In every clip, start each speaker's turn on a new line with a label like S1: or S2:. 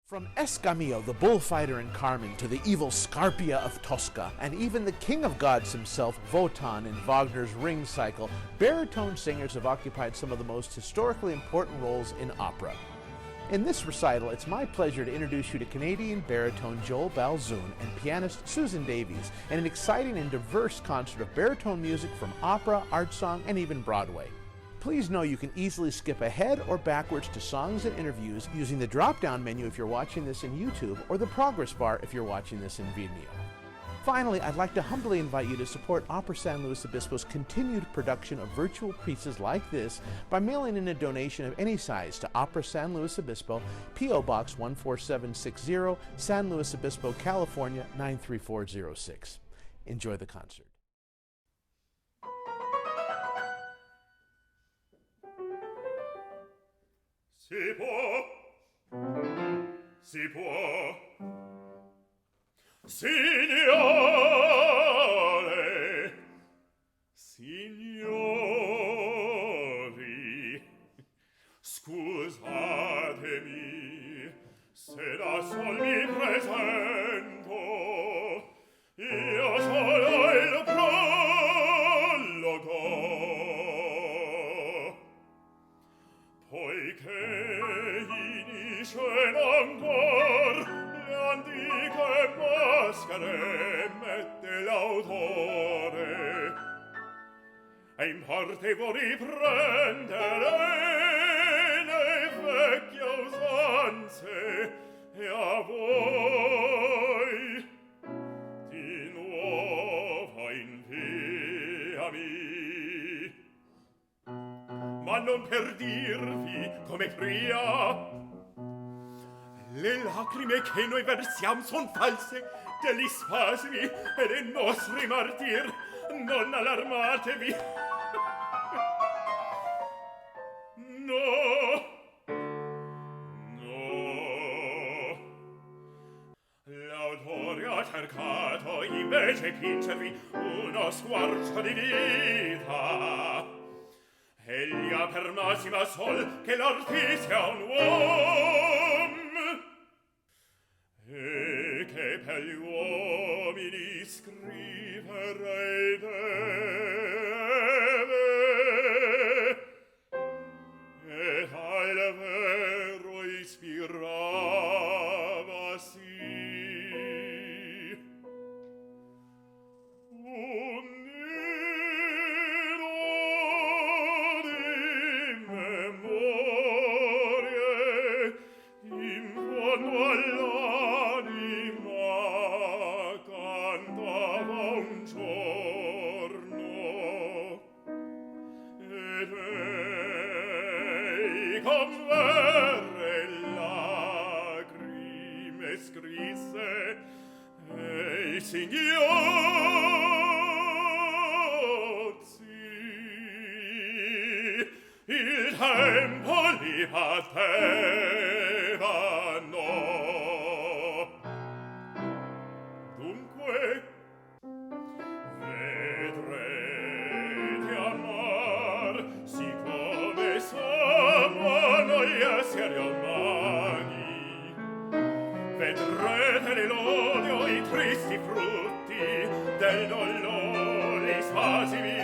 S1: From Escamillo, the bullfighter in Carmen, to the evil Scarpia of Tosca, and even the king of gods himself, Wotan, in Wagner's Ring Cycle, baritone singers have occupied some of the most historically important roles in opera. In this recital, it's my pleasure to introduce you to Canadian baritone Joel Balzun and pianist Susan Davies in an exciting and diverse concert of baritone music from opera, art song, and even Broadway. Please know you can easily skip ahead or backwards to songs and interviews using the drop-down menu if you're watching this in YouTube or the progress bar if you're watching this in Vimeo. Finally, I'd like to humbly invite you to support Opera San Luis Obispo's continued production of virtual pieces like this by mailing in a donation of any size to Opera San Luis Obispo, P.O. Box 14760, San Luis Obispo, California 93406. Enjoy the concert.
S2: Si può, signori, scusatemi se da sol mi presento, io solo il prologo, poiché ancor le antiche maschere mette l'autore e in parte vuol riprendere le vecchie usanze e a voi di nuova inviami, ma non per dirvi come pria le lacrime che noi versiam son false degli spasmi e dei nostri martir. Non allarmatevi. No. L'autore ha cercato invece pingervi uno squarcio di vita. Egli ha per massima sol che l'artista sia un uomo e che per gli uomini scriverei deve e al vero ispiravasi un nido di memorie in fondo all'anima cantava un giorno ed ei con vere lacrime scrisse ei singhiozzi il tempo li battevano. Dunque vedrete amar siccome s'amano gli esseri umani, vedrete nell'odio i tristi frutti del dolore, gli spasimi,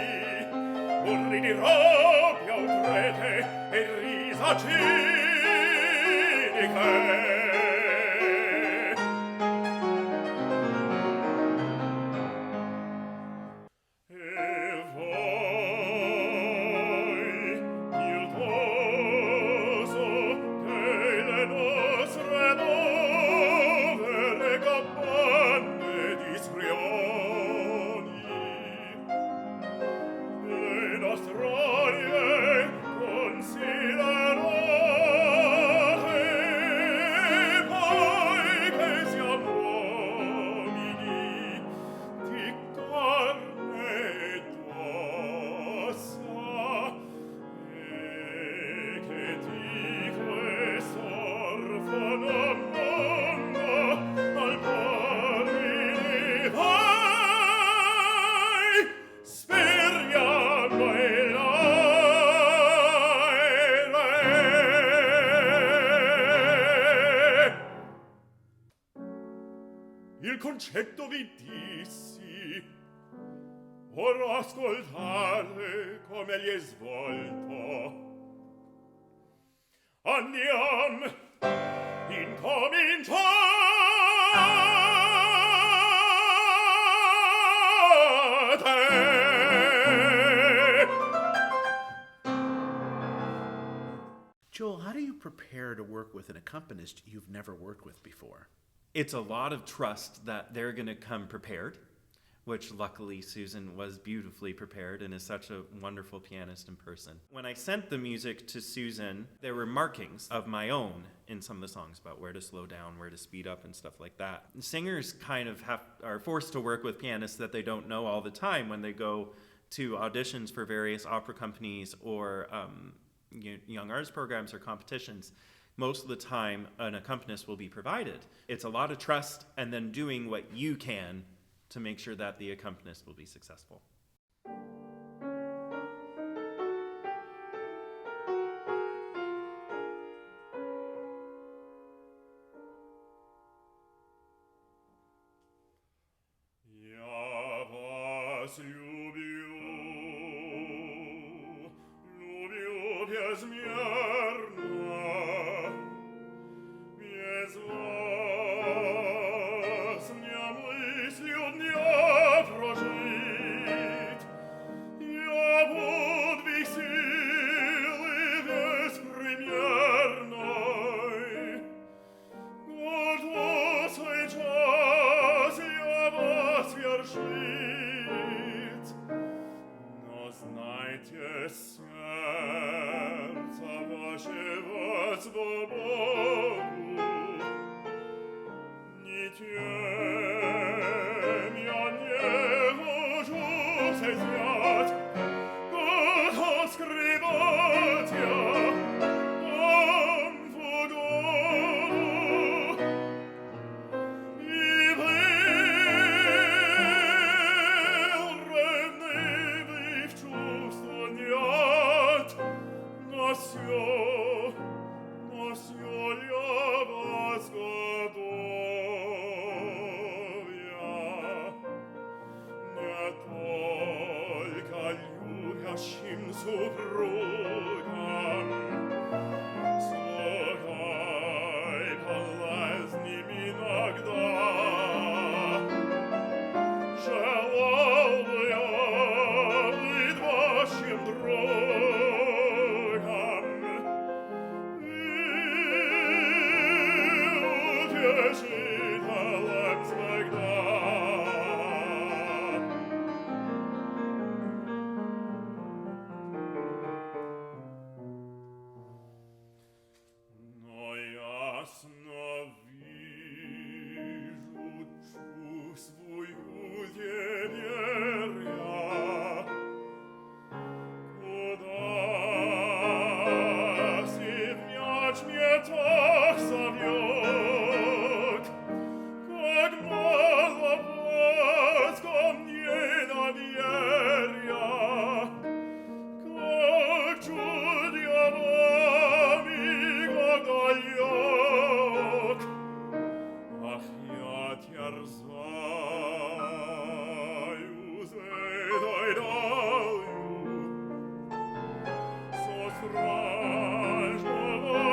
S2: urli di rabbia utrete e risa ciniche. Considerate il concetto vi dissi. Ora ascoltate come gli è svolto. Andiam, incominciate!
S1: Joel, how do you prepare to work with an accompanist you've never worked with before?
S3: It's a lot of trust that they're going to come prepared, which luckily Susan was beautifully prepared and is such a wonderful pianist in person. When I sent the music to Susan, there were markings of my own in some of the songs about where to slow down, where to speed up, and stuff like that. Singers kind of are forced to work with pianists that they don't know all the time when they go to auditions for various opera companies or young artist programs or competitions. Most of the time, an accompanist will be provided. It's a lot of trust and then doing what you can to make sure that the accompanist will be successful.
S2: Ja was lyublyu, lyublyu bezmierna, bez was nie myślю dnia прожить. Ja подвиг силы беспримерной, гордо свой час я вас вершит. Но знайте, сердце вашего свободу, не тем я не хочу сознать, кого скрывать я вам в угоду. И был ревнивый в чувство нет, но сё я вас готовя. Не только любящим супругам, слухай полезним иногда. Желал бы я быть вашим другом и утешителем всегда. Но ясно вижу, чувствую теперь я, куда сив мяч мне так зовет, как мало вас ко мне доверия, как чуд я вами далек. Ах, я терзаюсь этой далью, со страшного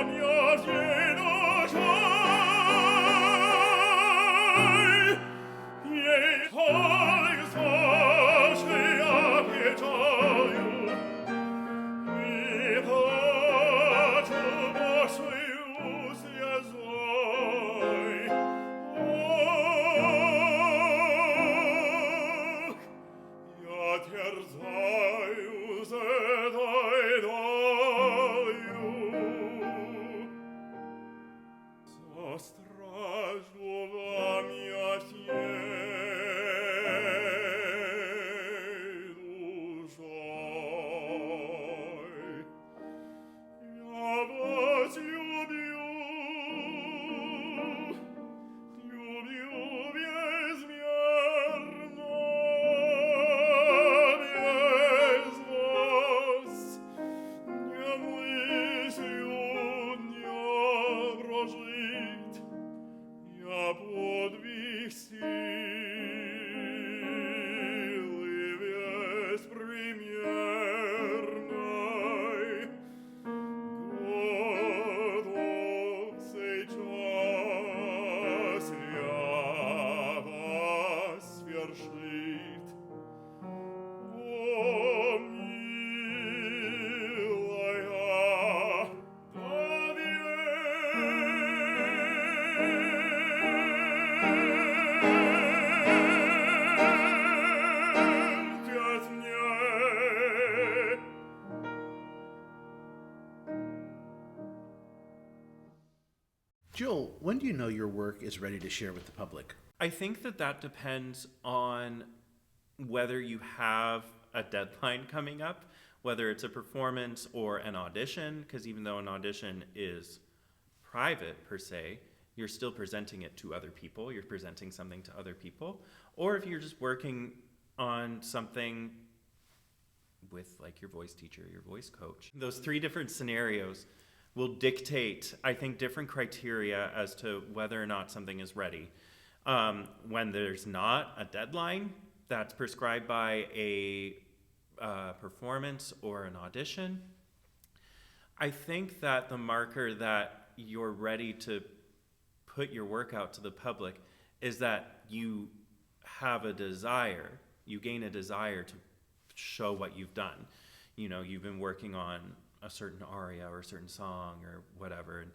S2: мятежной душой. Ей только с вашей обетаю, и плачу вашею слезой. Ох, я терзаюсь этой далью, со страшного мятежной душой. Я вас люблю, люблю безмерно, без вас не мыслю дня прожить.
S1: you know your work is ready to share with the public?
S3: I think that depends on whether you have a deadline coming up, whether it's a performance or an audition, because even though an audition is private per se, you're still presenting it to other people, you're presenting something to other people, or if you're just working on something with like your voice teacher, your voice coach. Those three different scenarios will dictate, I think, different criteria as to whether or not something is ready. When there's not a deadline that's prescribed by a performance or an audition, I think that the marker that you're ready to put your work out to the public is that you have a desire, you gain a desire to show what you've done. You know, you've been working on a certain aria or a certain song or whatever, and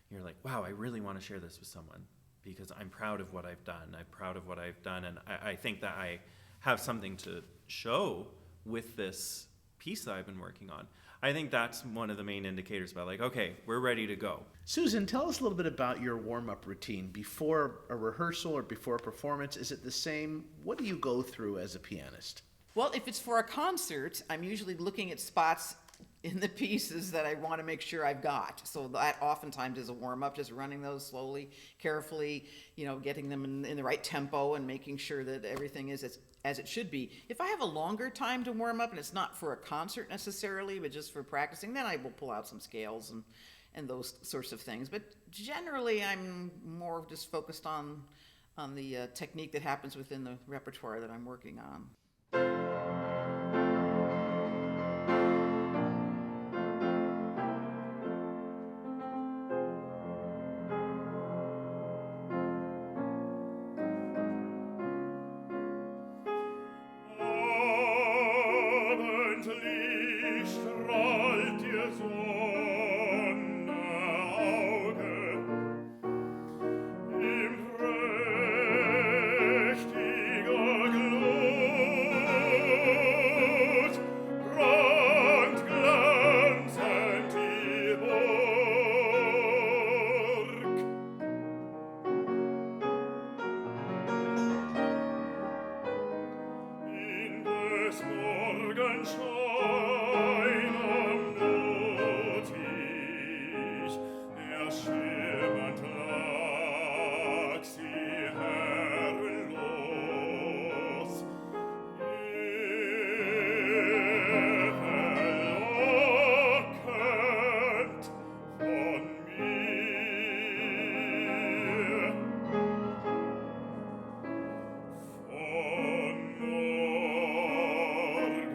S3: you're like, wow, I really want to share this with someone because I'm proud of what I've done. I'm proud of what I've done, and I think that I have something to show with this piece that I've been working on. I think that's one of the main indicators about like, okay, we're ready to go.
S1: Susan, tell us a little bit about your warm-up routine before a rehearsal or before a performance. Is it the same? What do you go through as a pianist?
S4: Well, if it's for a concert, I'm usually looking at spots in the pieces that I want to make sure I've got. So that oftentimes is a warm-up, just running those slowly, carefully, getting them in the right tempo and making sure that everything is as it should be. If I have a longer time to warm up, and it's not for a concert necessarily, but just for practicing, then I will pull out some scales and those sorts of things. But generally, I'm more just focused on the technique that happens within the repertoire that I'm working on.
S2: Abendlich strahlt die Sonne Auge im prächtiger Glut, prangt glänzend die Burg. In des Morgenschein am Nottich, der schimmernd lag sie herrenlos. Verlockend von mir. Von Morgen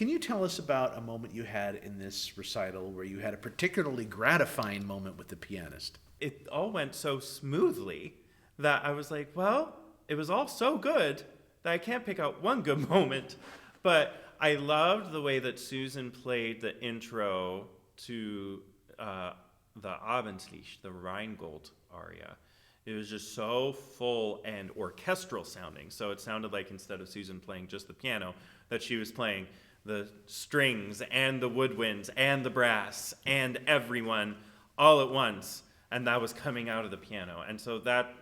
S1: Can you tell us about a moment you had in this recital where you had a particularly gratifying moment with the pianist?
S3: It all went so smoothly that I was like, well, it was all so good that I can't pick out one good moment. But I loved the way that Susan played the intro to the Abendlich, the Rheingold aria. It was just so full and orchestral sounding. So it sounded like instead of Susan playing just the piano, that she was playing the strings and the woodwinds and the brass and everyone all at once. And that was coming out of the piano. And so that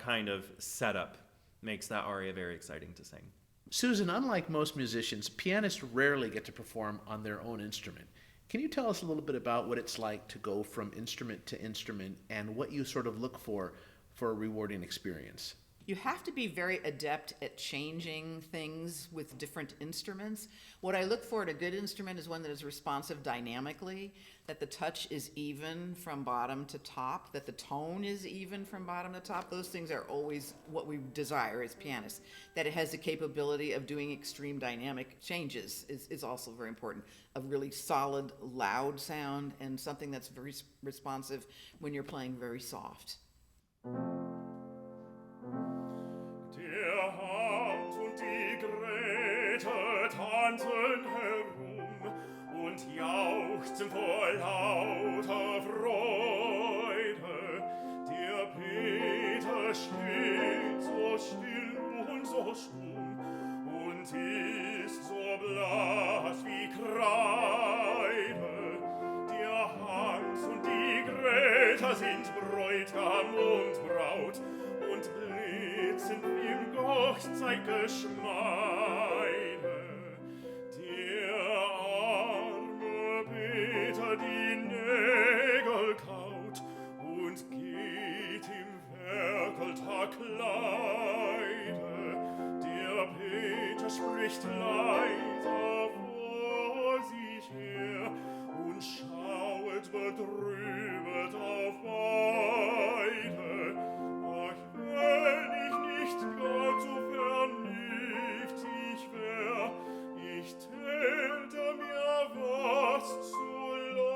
S3: kind of setup makes that aria very exciting to sing.
S1: Susan, unlike most musicians, pianists rarely get to perform on their own instrument. Can you tell us a little bit about what it's like to go from instrument to instrument and what you sort of look for a rewarding experience?
S4: You have to be very adept at changing things with different instruments. What I look for in a good instrument is one that is responsive dynamically, that the touch is even from bottom to top, that the tone is even from bottom to top. Those things are always what we desire as pianists. That it has the capability of doing extreme dynamic changes is also very important. A really solid, loud sound and something that's very responsive when you're playing very soft.
S2: Der Haupt und die Grete tanzen herum und jauchzen vor lauter Freude. Der Peter steht so still und so stumm und ist so blass wie Kreide. Der Hans und die Grete sind Bräutigam und Braut und blitzen im Hochzeitgeschmeide. Der arme Peter die Nägel kaut und geht im Ferkeltag Kleide. Der Peter spricht leiser vor sich her und schauet betrübet auf beide. Ach, wenn ich nicht gar so vernünftig wär, ich täte mir was zu leide.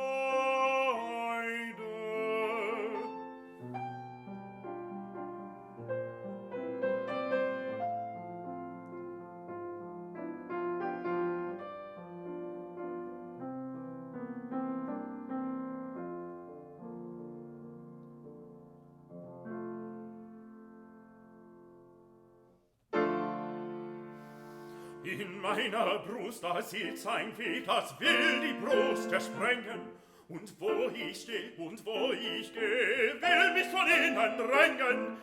S2: In meiner Brust, da sitzt ein Weg, das will die Brust ersprengen. Und wo ich steh und wo ich geh, will mich von innen drängen.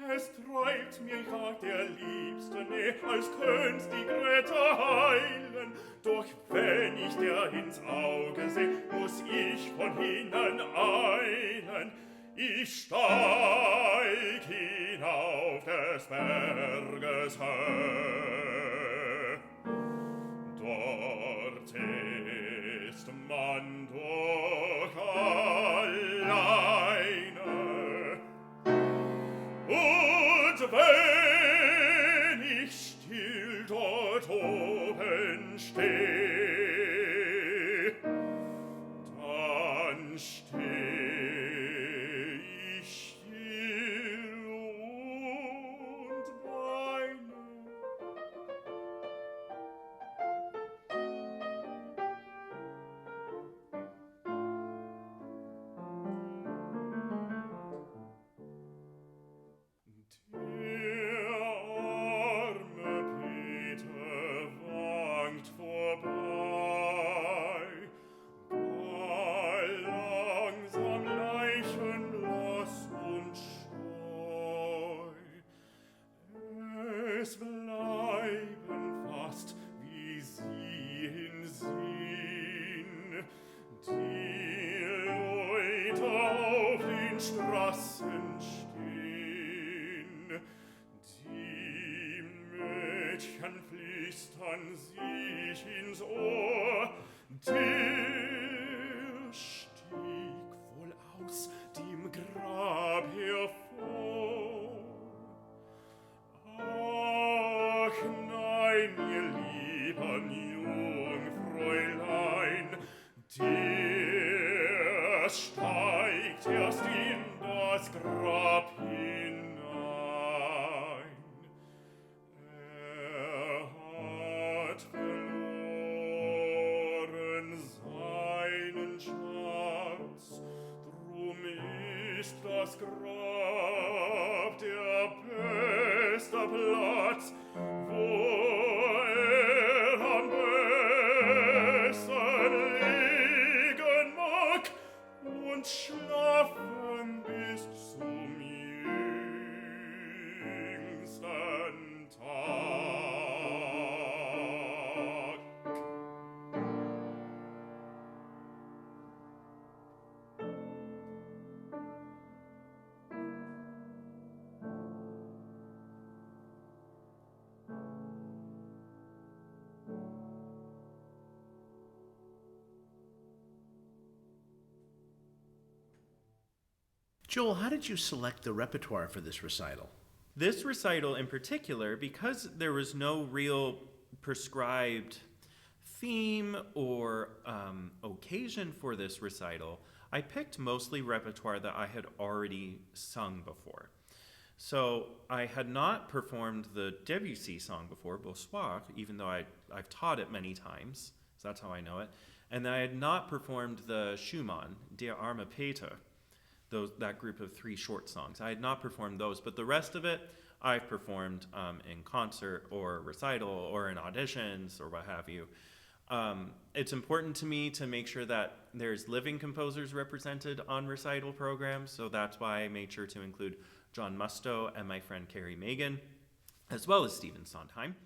S2: Es treibt mir ja der Liebste näh, als könnt's die Grete heilen. Doch wenn ich der ins Auge seh, muss ich von hinnen eilen. Ich steig hinauf des Berges Höhe. Dort ist man doch alleine. Und wenn ich still dort oben steh, dann steh ich still und weine. Der arme Peter wankt vorbei, bei langsam leichenblass und scheu. Es bleiben fast wie sie in Sinn die Leute auf den Straßen stehen. Die Mädchen flüstern sich ins Ohr, der stieg wohl aus dem Grab hervor. Ach nein, ihr lieben Jungfrauen, das Grab hinein. Hat verloren seinen Schatz, drum ist das Grab der beste Platz, wo am besten liegen mag und schlafen bis zum jüngsten Tag.
S1: Joel, how did you select the repertoire for this recital?
S3: This recital in particular, because there was no real prescribed theme or occasion for this recital, I picked mostly repertoire that I had already sung before. So I had not performed the Debussy song before, Bonsoir, even though I've taught it many times, so that's how I know it. And I had not performed the Schumann, Der Arme Peter, that group of 3 short songs. I had not performed those, but the rest of it I've performed in concert or recital or in auditions or what have you. It's important to me to make sure that there's living composers represented on recital programs, so that's why I made sure to include John Musto and my friend Carrie Magin, as well as Stephen Sondheim.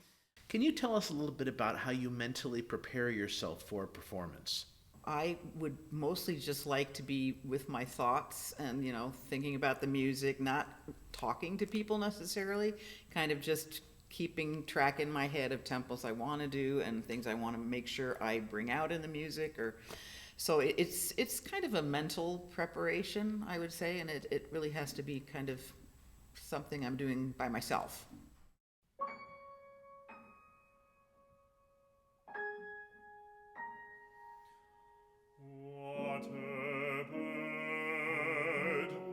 S1: Can you tell us a little bit about how you mentally prepare yourself for a performance?
S4: I would mostly just like to be with my thoughts and, thinking about the music, not talking to people necessarily, kind of just keeping track in my head of tempos I want to do and things I want to make sure I bring out in the music. So it's kind of a mental preparation, I would say, and it really has to be kind of something I'm doing by myself.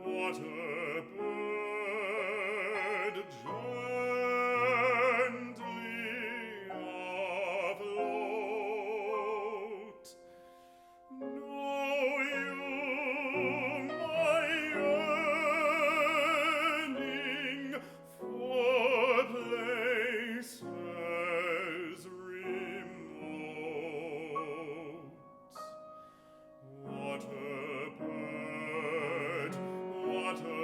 S2: What a bird, gently afloat. Know you my yearning for places remote? What a bird, what a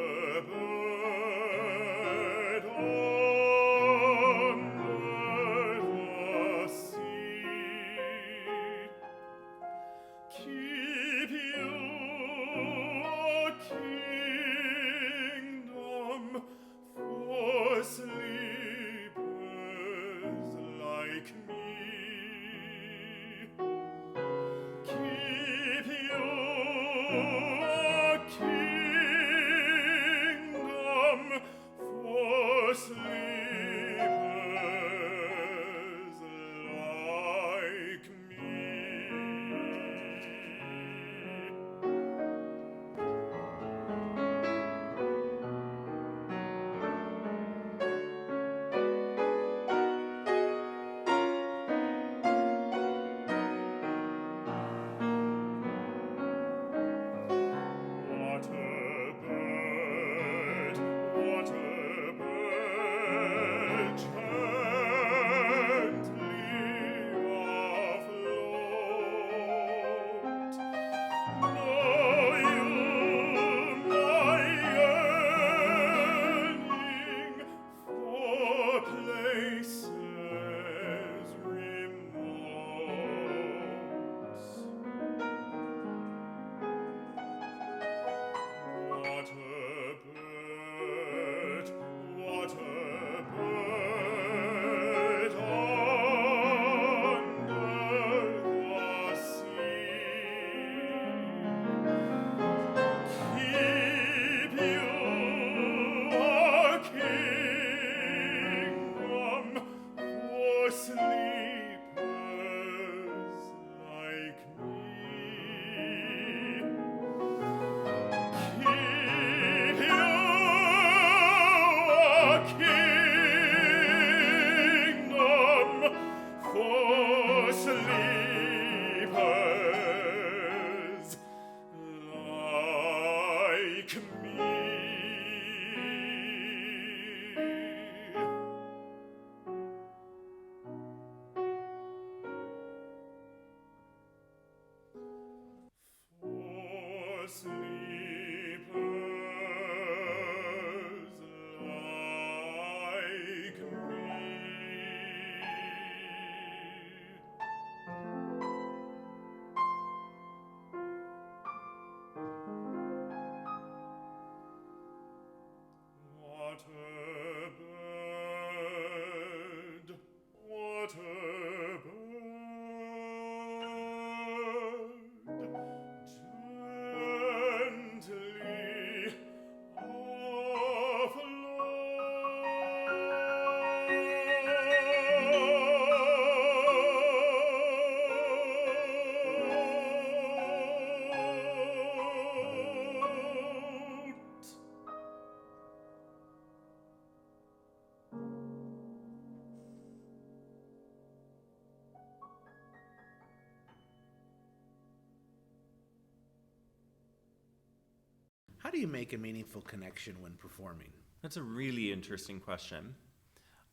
S1: do you make a meaningful connection when performing?
S3: That's a really interesting question.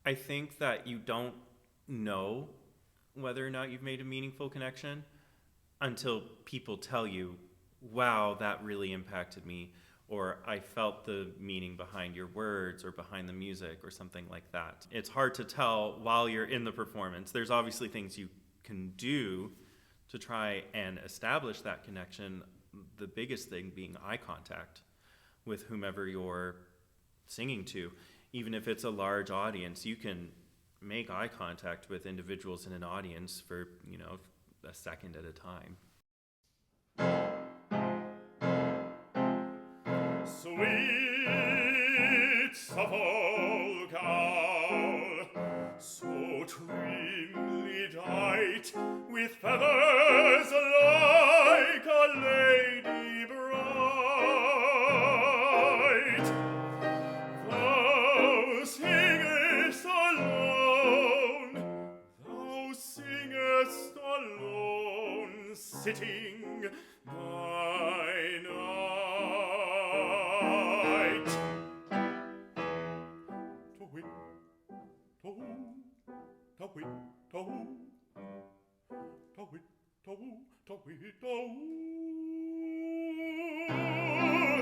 S3: I think that you don't know whether or not you've made a meaningful connection until people tell you, wow, that really impacted me, or I felt the meaning behind your words or behind the music or something like that. It's hard to tell while you're in the performance. There's obviously things you can do to try and establish that connection, the biggest thing being eye contact with whomever you're singing to. Even if it's a large audience, you can make eye contact with individuals in an audience for, a second at a time.
S2: Sweet Suffolk owl, so trimly dight with feathers like a lady bright, thou singest alone, sitting by night.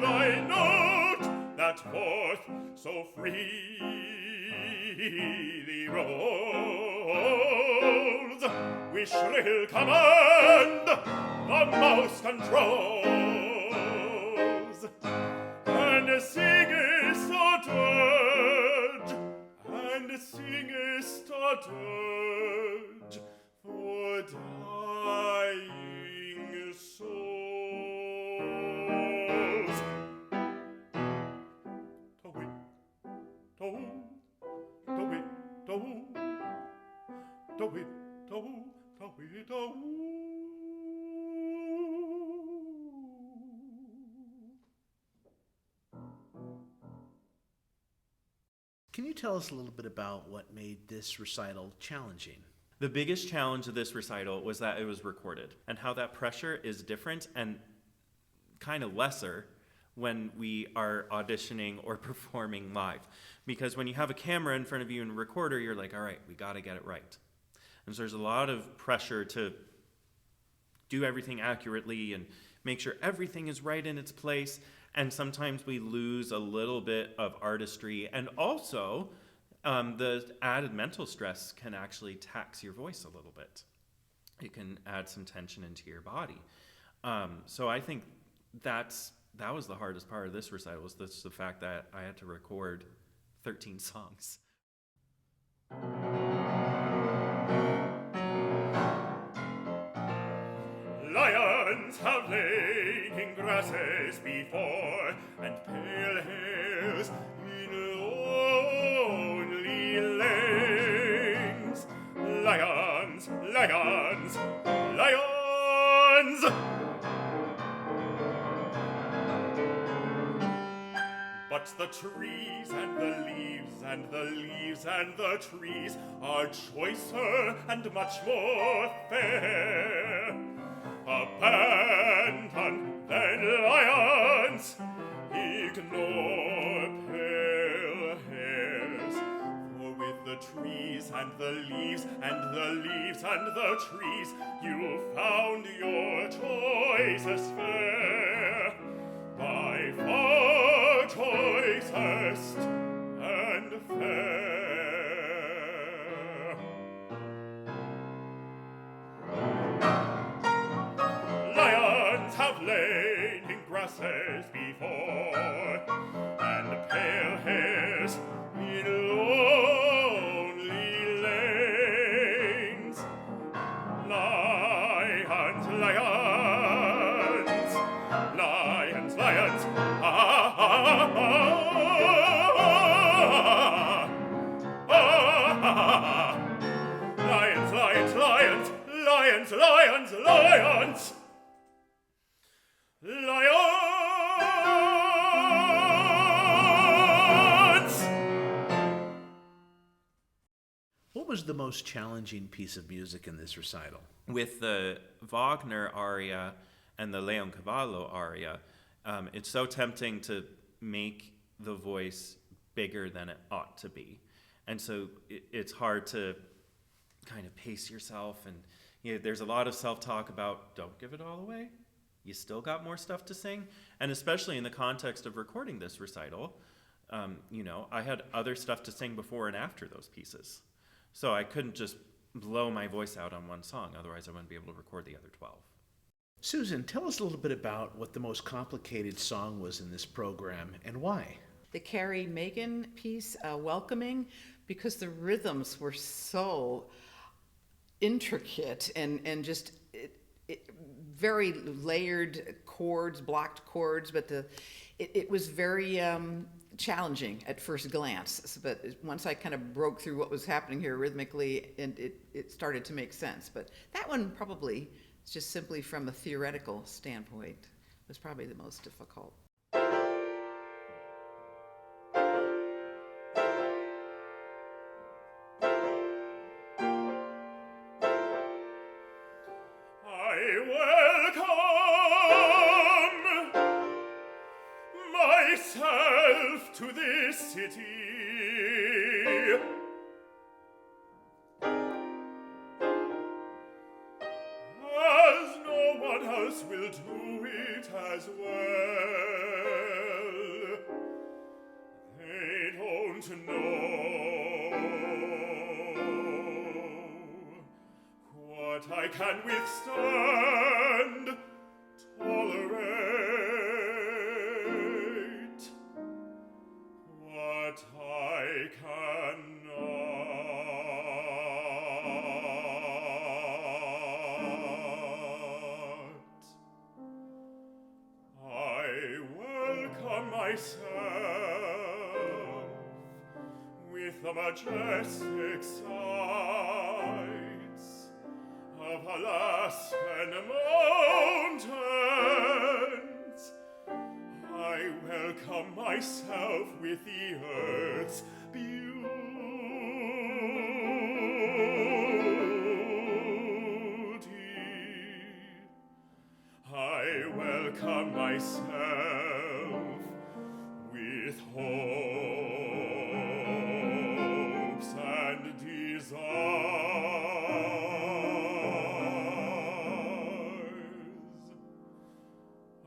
S2: Thy note that forth so freely rolls, with shrill command the mouse controls, and singest a dirge, for dying souls.
S1: Can you tell us a little bit about what made this recital challenging?
S3: The biggest challenge of this recital was that it was recorded, and how that pressure is different and kind of lesser when we are auditioning or performing live. Because when you have a camera in front of you and a recorder, you're like, all right, we got to get it right. And so there's a lot of pressure to do everything accurately and make sure everything is right in its place. And sometimes we lose a little bit of artistry. And also, the added mental stress can actually tax your voice a little bit. It can add some tension into your body. So I think that was the hardest part of this recital, was the fact that I had to record 13 songs.
S2: Lions have lain in grasses before, and pale hares in lonely lanes. Lions, lions, lions! But the trees and the leaves and the leaves and the trees are choicer and much more fair. Abandon then lions, ignore pale hares. For with the trees and the leaves and the leaves and the trees, you found your choicest fair. By far choicest and fair. Lions have lain in grasses before, and pale hares in lonely lanes. Lions, lions, lions, lions, lions, lions, lions, lions, lions, lions, lions.
S1: What was the most challenging piece of music in this recital?
S3: With the Wagner aria and the Leoncavallo aria, It's so tempting to make the voice bigger than it ought to be. And so it's hard to kind of pace yourself. And there's a lot of self-talk about don't give it all away. You still got more stuff to sing. And especially in the context of recording this recital, I had other stuff to sing before and after those pieces. So I couldn't just blow my voice out on one song. Otherwise, I wouldn't be able to record the other 12.
S1: Susan, tell us a little bit about what the most complicated song was in this program and why.
S4: The Carrie Magin piece, Welcoming, because the rhythms were so intricate and just very layered chords, blocked chords, but it was very challenging at first glance. But once I kind of broke through what was happening here rhythmically, and it started to make sense. But that one probably, just simply from a theoretical standpoint, was probably the most difficult.
S2: To this city, as no one else will do it as well. They don't know what I can withstand, tolerate. I cannot. I welcome myself with the majestic sights of Alaskan mountains. I welcome myself with the earth's beauty. I welcome myself with hopes and desires.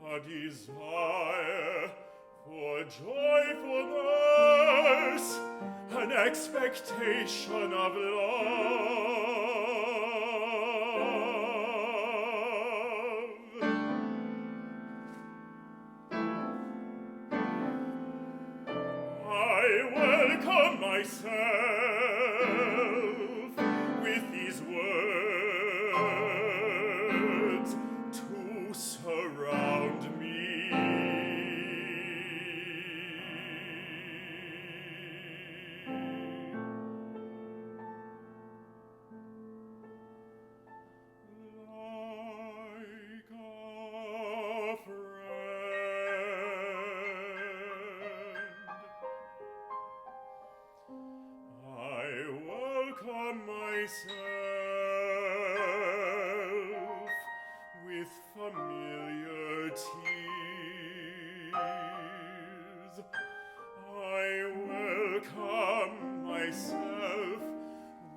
S2: A desire for joyfulness, an expectation of love. I welcome myself with these words to surround me. Myself with familiar tears. I welcome myself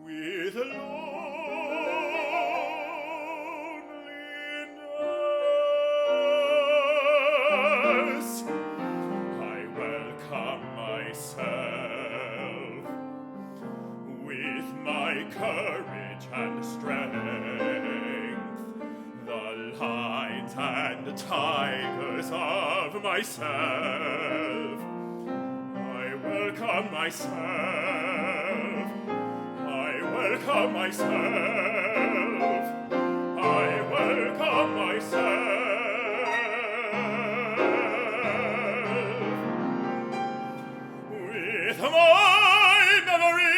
S2: with loneliness. I welcome myself with my courage and strength, the lions and tigers of myself. I welcome myself. I welcome myself. I welcome myself. With my memory.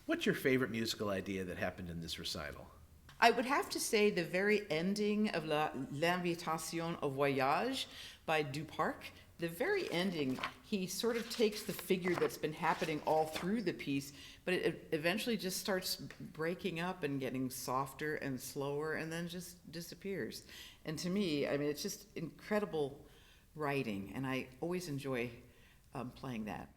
S1: What's your favorite musical idea that happened in this recital?
S4: I would have to say the very ending of L'Invitation au Voyage by Duparc. The very ending, he sort of takes the figure that's been happening all through the piece, but it eventually just starts breaking up and getting softer and slower and then just disappears. And to me, I mean, it's just incredible writing, and I always enjoy playing that.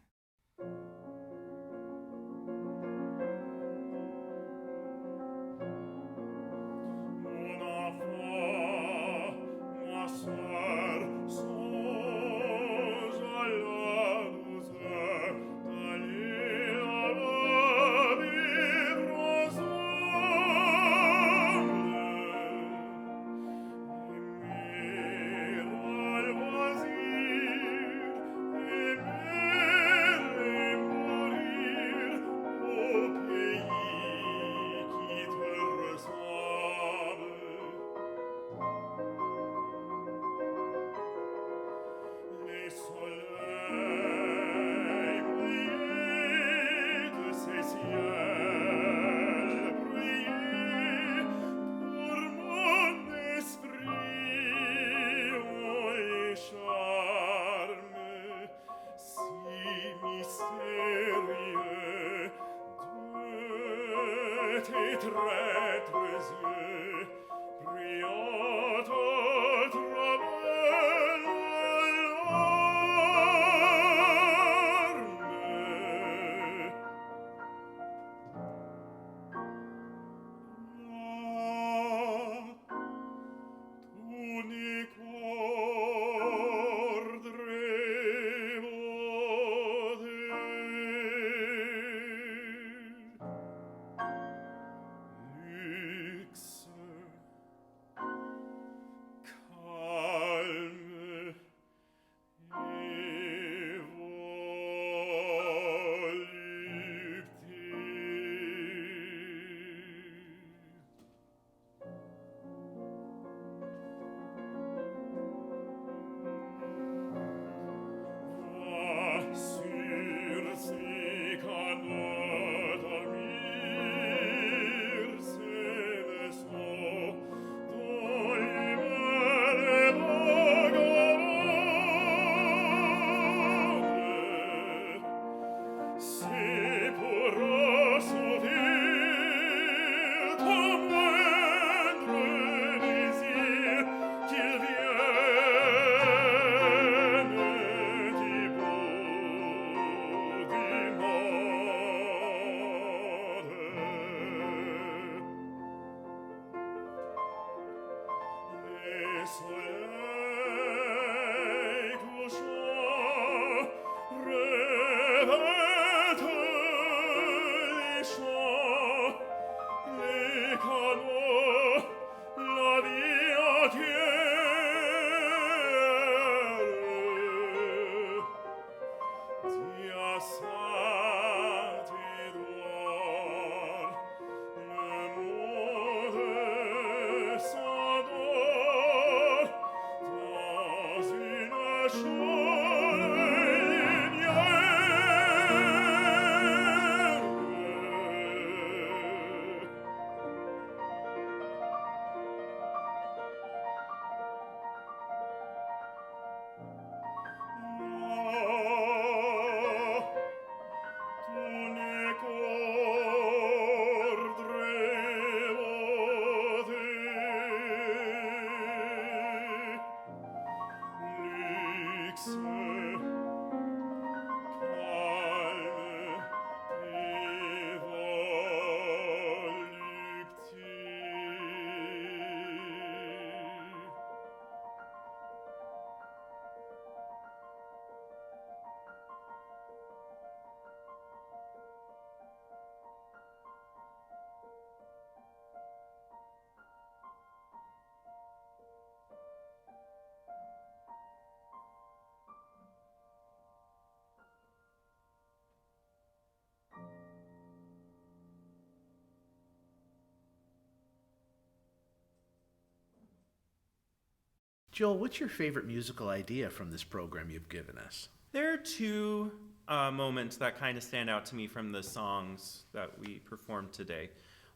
S1: Joel, what's your favorite musical idea from this program you've given us?
S3: There are two moments that kind of stand out to me from the songs that we performed today.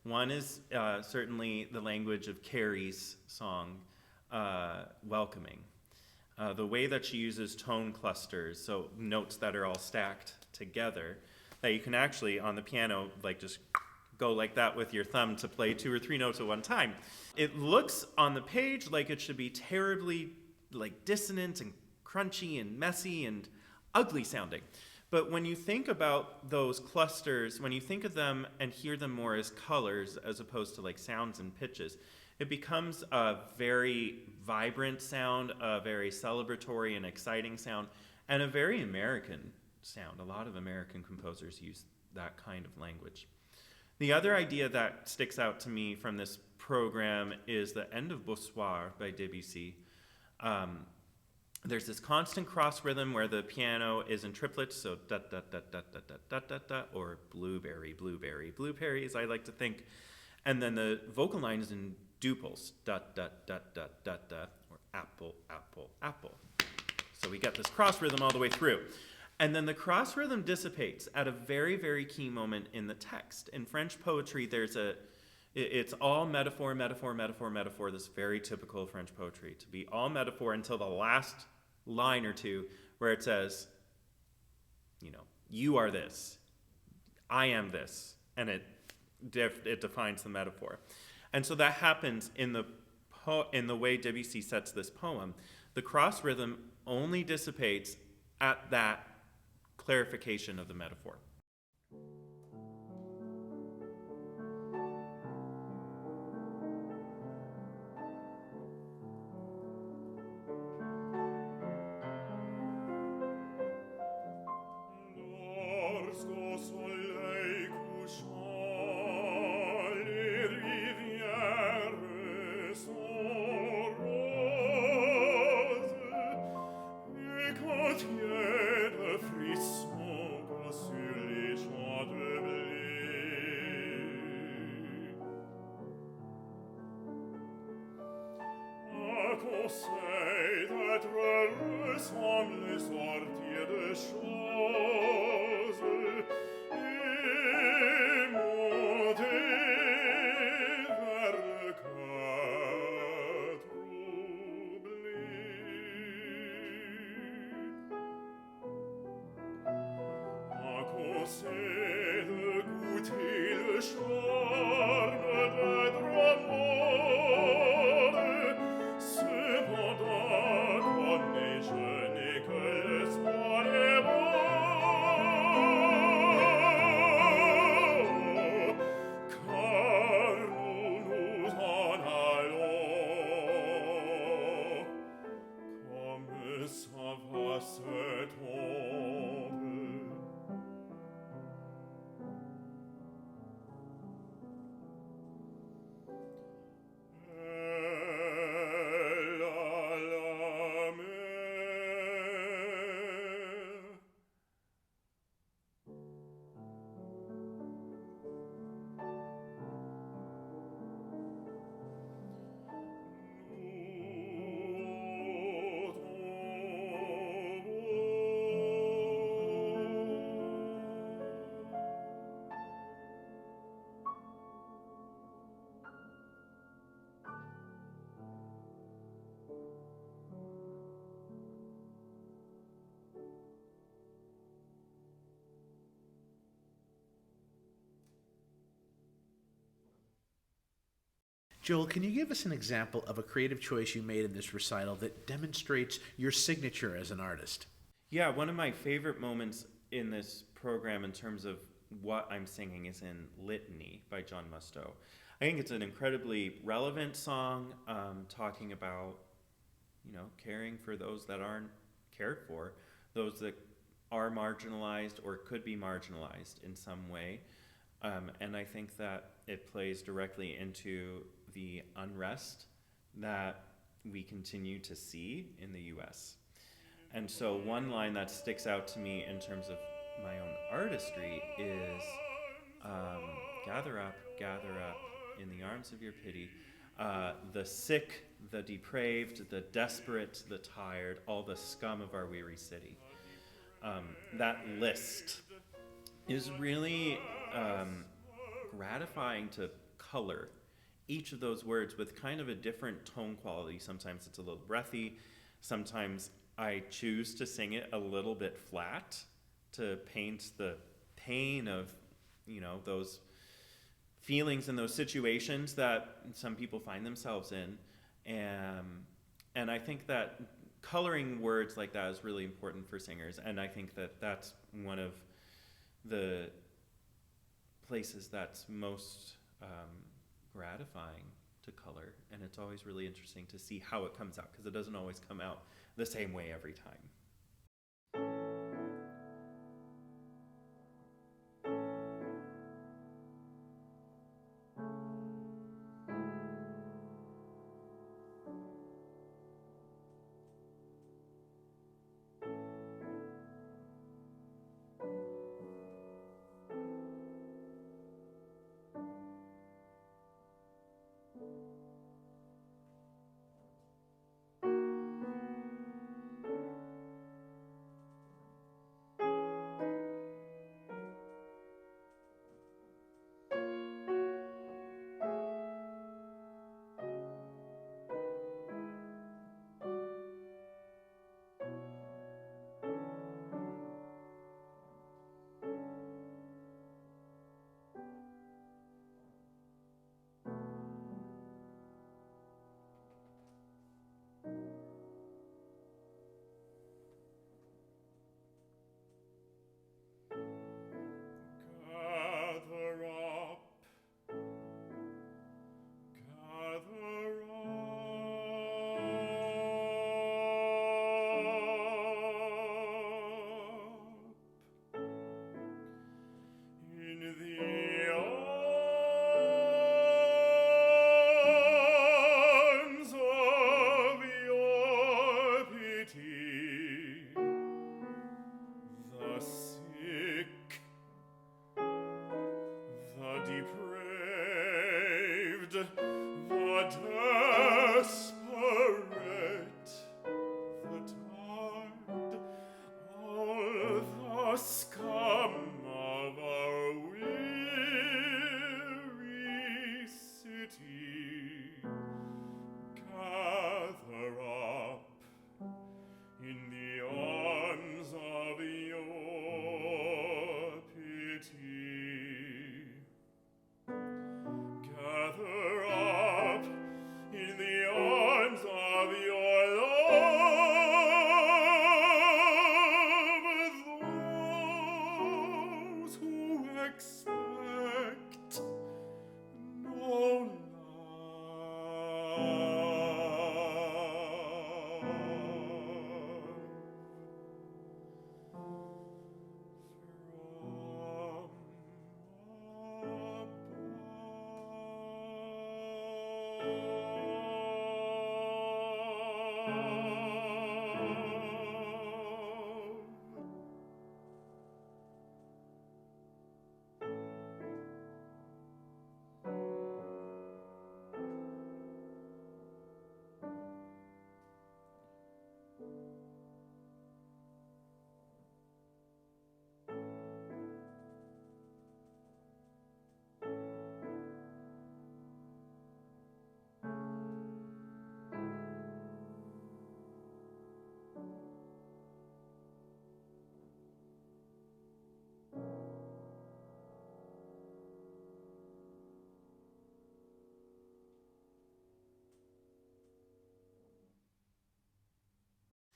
S3: One is certainly the language of Carrie's song, Welcoming. The way that she uses tone clusters, so notes that are all stacked together, that you can actually, on the piano, like just go like that with your thumb to play 2 or 3 notes at one time. It looks on the page like it should be terribly like dissonant and crunchy and messy and ugly sounding. But when you think about those clusters, when you think of them and hear them more as colors as opposed to like sounds and pitches, it becomes a very vibrant sound, a very celebratory and exciting sound, and a very American sound. A lot of American composers use that kind of language. The other idea that sticks out to me from this program is the end of Bonsoir by Debussy. There's this constant cross rhythm where the piano is in triplets, so da da da da da da da da da, or blueberry, blueberry, blueberry, as I like to think. And then the vocal line is in duples, da da da da da da, or apple, apple, apple. So we get this cross rhythm all the way through. And then the cross rhythm dissipates at a very, very key moment in the text. In French poetry, it's all metaphor, metaphor, metaphor, metaphor. This is very typical French poetry, to be all metaphor until the last line or two where it says, you are this, I am this, and it defines the metaphor. And so that happens in the way Debussy sets this poem. The cross rhythm only dissipates at that clarification of the metaphor.
S1: Joel, can you give us an example of a creative choice you made in this recital that demonstrates your signature as an artist?
S3: Yeah, one of my favorite moments in this program in terms of what I'm singing is in Litany by John Musto. I think it's an incredibly relevant song, talking about, caring for those that aren't cared for, those that are marginalized or could be marginalized in some way. And I think that it plays directly into the unrest that we continue to see in the US. And so one line that sticks out to me in terms of my own artistry is gather up in the arms of your pity, the sick, the depraved, the desperate, the tired, all the scum of our weary city. that list is really gratifying to color each of those words with kind of a different tone quality. Sometimes it's a little breathy. Sometimes I choose to sing it a little bit flat to paint the pain of, those feelings and those situations that some people find themselves in. And I think that coloring words like that is really important for singers. And I think that that's one of the places that's most gratifying to color. And it's always really interesting to see how it comes out, because it doesn't always come out the same way every time.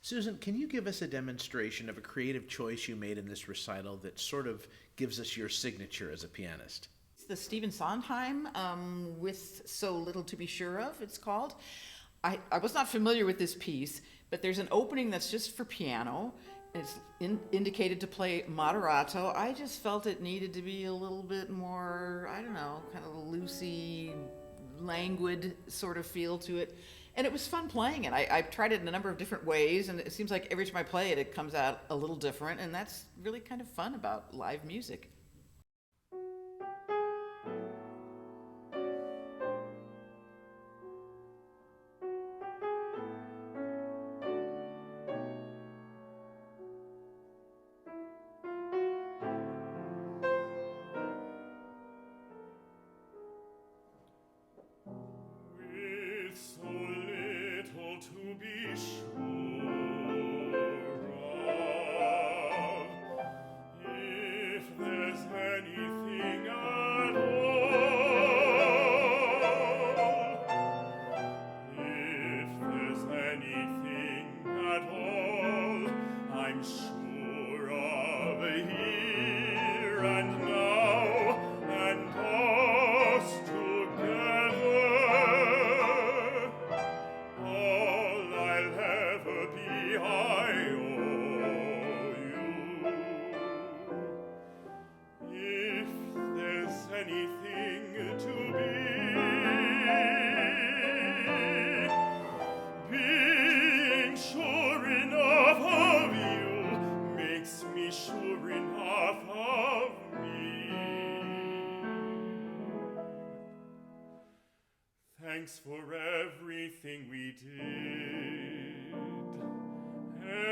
S1: Susan, can you give us a demonstration of a creative choice you made in this recital that sort of gives us your signature as a pianist?
S4: It's the Stephen Sondheim with So Little to Be Sure Of, it's called. I was not familiar with this piece, but there's an opening that's just for piano. It's indicated to play moderato. I just felt it needed to be a little bit more, I don't know, kind of loosey, languid sort of feel to it. And it was fun playing it. I've tried it in a number of different ways, and it seems like every time I play it, it comes out a little different, and that's really kind of fun about live music.
S2: thanks for everything we did,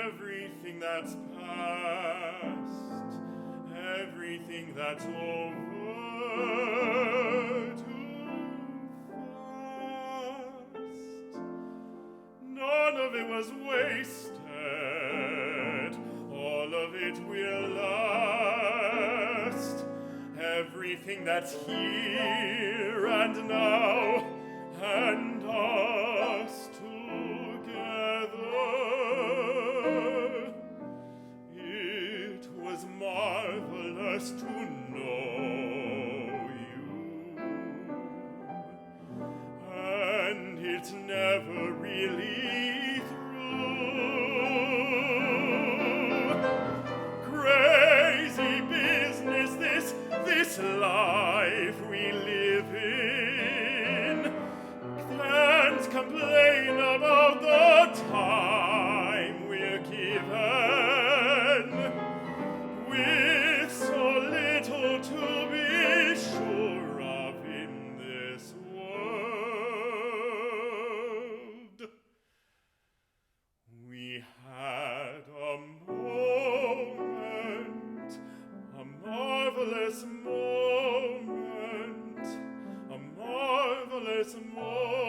S2: everything that's past, everything that's over too fast. None of it was wasted, all of it will last. Everything that's here and now, and us together. It was marvelous to know you, and it's never really through. Crazy business, this life we live in. Fans complain about the time we're given, with so little to be sure of in this world. We had a moment, a marvelous moment, a marvelous moment.